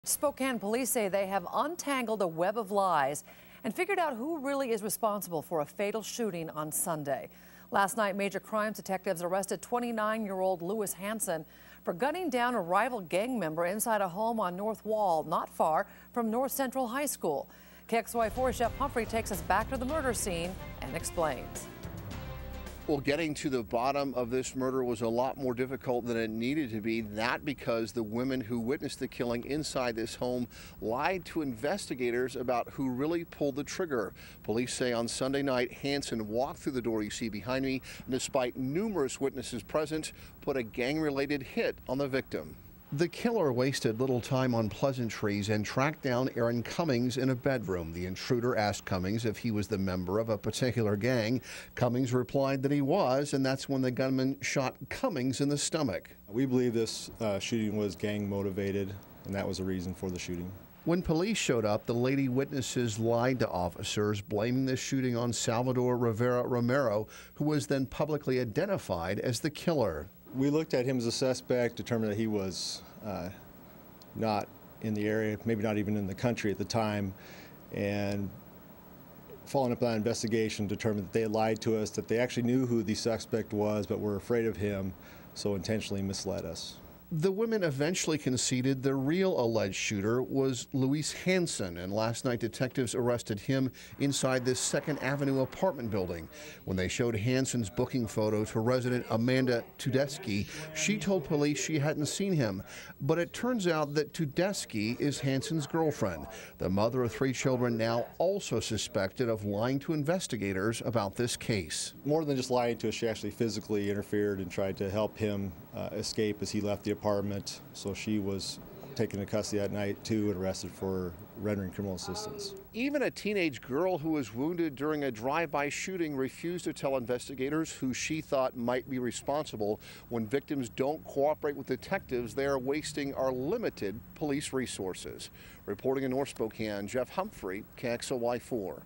Spokane police say they have untangled a web of lies and figured out who really is responsible for a fatal shooting on Sunday. Last night, major crimes detectives arrested 29-year-old Hanson for gunning down a rival gang member inside a home on North Wall, not far from North Central High School. KXLY4 Chef Humphrey takes us back to the murder scene and explains. Well, getting to the bottom of this murder was a lot more difficult than it needed to be. That because the women who witnessed the killing inside this home lied to investigators about who really pulled the trigger. Police say on Sunday night, Hanson walked through the door you see behind me, and despite numerous witnesses present, put a gang-related hit on the victim. The killer wasted little time on pleasantries and tracked down Aaron Cummings in a bedroom. The intruder asked Cummings if he was the member of a particular gang. Cummings replied that he was, and that's when the gunman shot Cummings in the stomach. We believe this shooting was gang motivated, and that was the reason for the shooting. When police showed up, the lady witnesses lied to officers, blaming the shooting on Salvador Rivera Romero, who was then publicly identified as the killer. We looked at him as a suspect, determined that he was not in the area, maybe not even in the country at the time, and following up on that investigation, determined that they had lied to us, that they actually knew who the suspect was, but were afraid of him, so intentionally misled us. The women eventually conceded the real alleged shooter was Hanson, and last night detectives arrested him inside this 2nd Avenue apartment building. When they showed Hanson's booking photo to resident Amanda Tudesky, she told police she hadn't seen him. But it turns out that Tudesky is Hanson's girlfriend. The mother of 3 children now also suspected of lying to investigators about this case. More than just lying to us, she actually physically interfered and tried to help him escape as he left the apartment, so she was taken into custody that night too and arrested for rendering criminal assistance. Even a teenage girl who was wounded during a drive-by shooting refused to tell investigators who she thought might be responsible. When victims don't cooperate with detectives, they are wasting our limited police resources. Reporting in North Spokane, Humphrey, KXLY4.